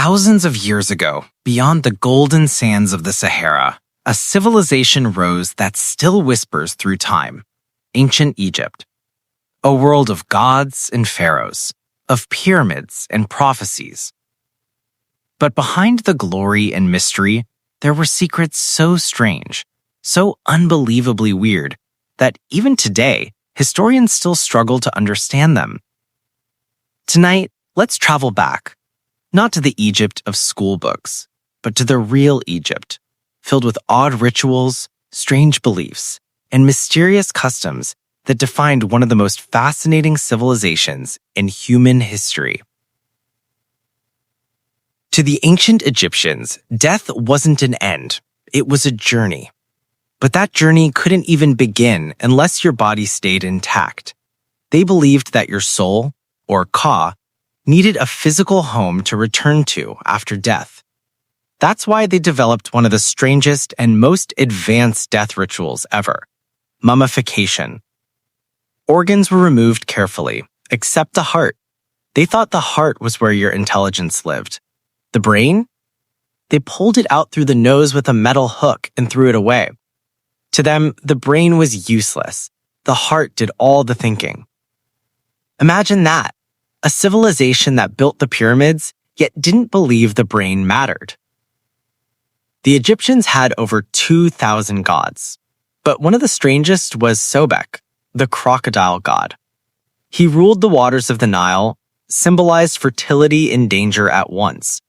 Thousands of years ago, beyond the golden sands of the Sahara, a civilization rose that still whispers through time: ancient Egypt. A world of gods and pharaohs, of pyramids and prophecies. But behind the glory and mystery, there were secrets so strange, so unbelievably weird, that even today, historians still struggle to understand them. Tonight, let's travel back, not to the Egypt of school books, but to the real Egypt, filled with odd rituals, strange beliefs, and mysterious customs that defined one of the most fascinating civilizations in human history. To the ancient Egyptians, death wasn't an end, it was a journey. But that journey couldn't even begin unless your body stayed intact. They believed that your soul, or Ka, needed a physical home to return to after death. That's why they developed one of the strangest and most advanced death rituals ever: mummification. Organs were removed carefully, except the heart. They thought the heart was where your intelligence lived. The brain? They pulled it out through the nose with a metal hook and threw it away. To them, the brain was useless. The heart did all the thinking. Imagine that, a civilization that built the pyramids, yet didn't believe the brain mattered. The Egyptians had over 2,000 gods, but one of the strangest was Sobek, the crocodile god. He ruled the waters of the Nile, symbolized fertility and danger at once.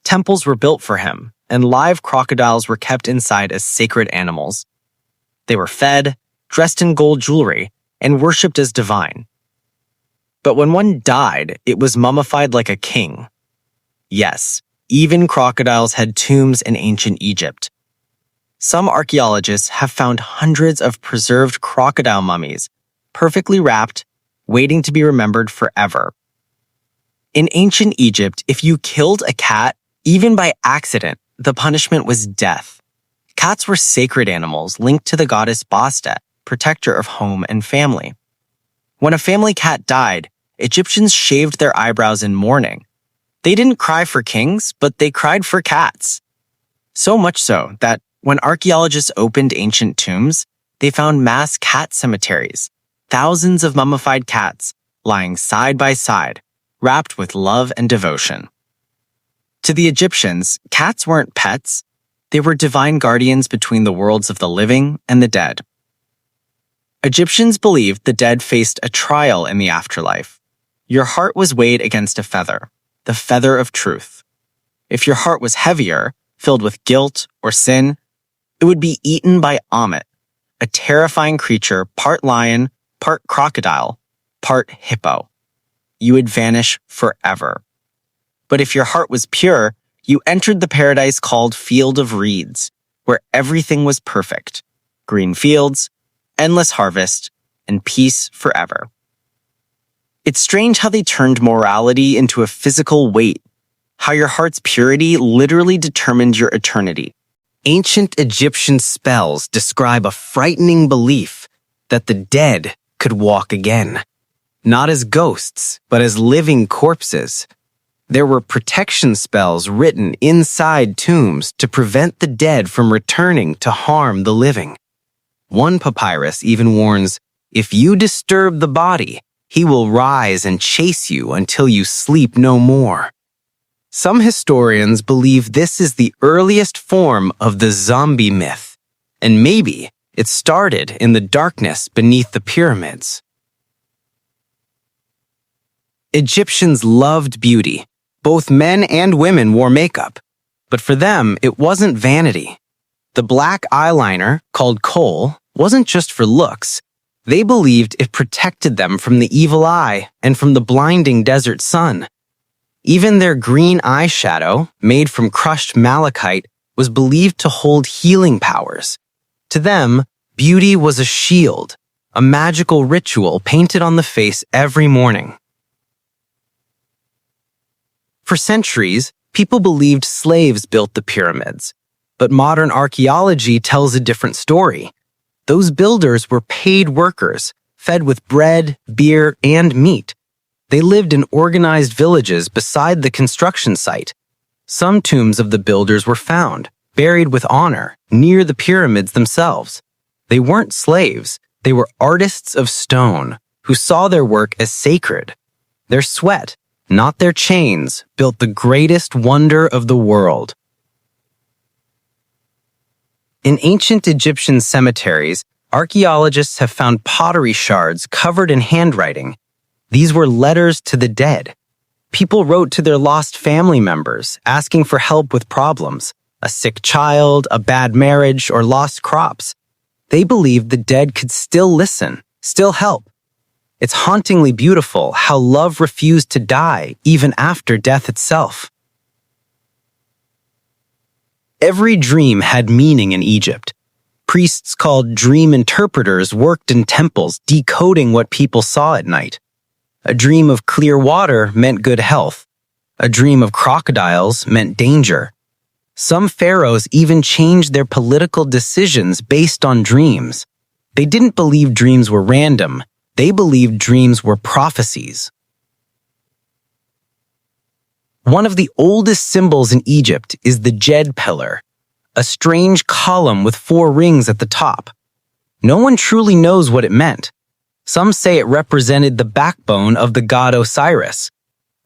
Temples were built for him, and live crocodiles were kept inside as sacred animals. They were fed, dressed in gold jewelry, and worshipped as divine. But when one died, it was mummified like a king. Yes, even crocodiles had tombs in ancient Egypt. Some archaeologists have found hundreds of preserved crocodile mummies, perfectly wrapped, waiting to be remembered forever. In ancient Egypt, if you killed a cat, even by accident, the punishment was death. Cats were sacred animals linked to the goddess Bastet, protector of home and family. When a family cat died, Egyptians shaved their eyebrows in mourning. They didn't cry for kings, but they cried for cats. So much so that when archaeologists opened ancient tombs, they found mass cat cemeteries, thousands of mummified cats lying side by side, wrapped with love and devotion. To the Egyptians, cats weren't pets. They were divine guardians between the worlds of the living and the dead. Egyptians believed the dead faced a trial in the afterlife. Your heart was weighed against a feather, the feather of truth. If your heart was heavier, filled with guilt or sin, it would be eaten by Amet, a terrifying creature part lion, part crocodile, part hippo. You would vanish forever. But if your heart was pure, you entered the paradise called Field of Reeds, where everything was perfect: green fields, endless harvest, and peace forever. It's strange how they turned morality into a physical weight, how your heart's purity literally determined your eternity. Ancient Egyptian spells describe a frightening belief that the dead could walk again, not as ghosts, but as living corpses. There were protection spells written inside tombs to prevent the dead from returning to harm the living. One papyrus even warns, if you disturb the body, he will rise and chase you until you sleep no more. Some historians believe this is the earliest form of the zombie myth, and maybe it started in the darkness beneath the pyramids. Egyptians loved beauty. Both men and women wore makeup, but for them, it wasn't vanity. The black eyeliner, called kohl, wasn't just for looks. They believed it protected them from the evil eye and from the blinding desert sun. Even their green eyeshadow, made from crushed malachite, was believed to hold healing powers. To them, beauty was a shield, a magical ritual painted on the face every morning. For centuries, people believed slaves built the pyramids, but modern archaeology tells a different story. Those builders were paid workers, fed with bread, beer, and meat. They lived in organized villages beside the construction site. Some tombs of the builders were found, buried with honor, near the pyramids themselves. They weren't slaves, they were artists of stone who saw their work as sacred. Their sweat, not their chains, built the greatest wonder of the world. In ancient Egyptian cemeteries, archaeologists have found pottery shards covered in handwriting. These were letters to the dead. People wrote to their lost family members, asking for help with problems, a sick child, a bad marriage, or lost crops. They believed the dead could still listen, still help. It's hauntingly beautiful how love refused to die even after death itself. Every dream had meaning in Egypt. Priests called dream interpreters worked in temples decoding what people saw at night. A dream of clear water meant good health. A dream of crocodiles meant danger. Some pharaohs even changed their political decisions based on dreams. They didn't believe dreams were random. They believed dreams were prophecies. One of the oldest symbols in Egypt is the Djed Pillar, a strange column with 4 rings at the top. No one truly knows what it meant. Some say it represented the backbone of the god Osiris.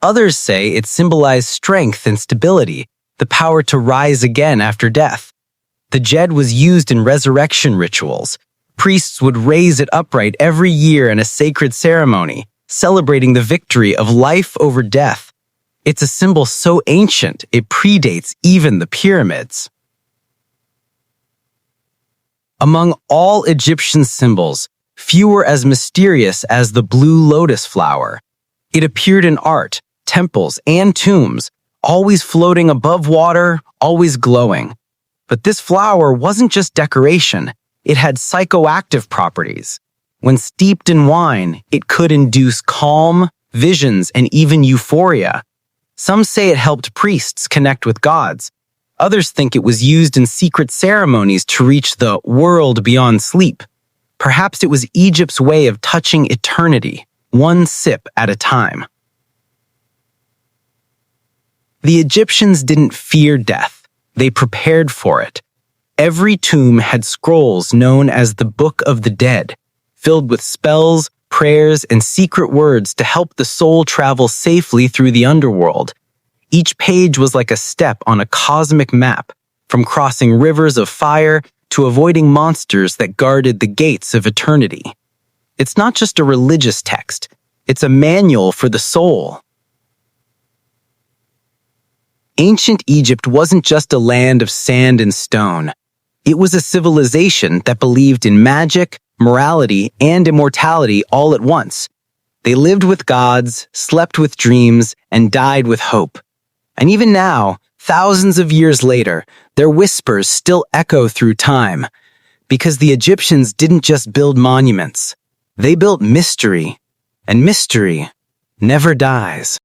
Others say it symbolized strength and stability, the power to rise again after death. The Djed was used in resurrection rituals. Priests would raise it upright every year in a sacred ceremony, celebrating the victory of life over death. It's a symbol so ancient it predates even the pyramids. Among all Egyptian symbols, few were as mysterious as the Blue Lotus flower. It appeared in art, temples, and tombs, always floating above water, always glowing. But this flower wasn't just decoration, it had psychoactive properties. When steeped in wine, it could induce calm, visions, and even euphoria. Some say it helped priests connect with gods. Others think it was used in secret ceremonies to reach the world beyond sleep. Perhaps it was Egypt's way of touching eternity, one sip at a time. The Egyptians didn't fear death. They prepared for it. Every tomb had scrolls known as the Book of the Dead, filled with spells, prayers, and secret words to help the soul travel safely through the underworld. Each page was like a step on a cosmic map, from crossing rivers of fire to avoiding monsters that guarded the gates of eternity. It's not just a religious text, it's a manual for the soul. Ancient Egypt wasn't just a land of sand and stone. It was a civilization that believed in magic, morality, and immortality all at once. They lived with gods, slept with dreams, and died with hope. And even now, thousands of years later, their whispers still echo through time. Because the Egyptians didn't just build monuments. They built mystery, and mystery never dies.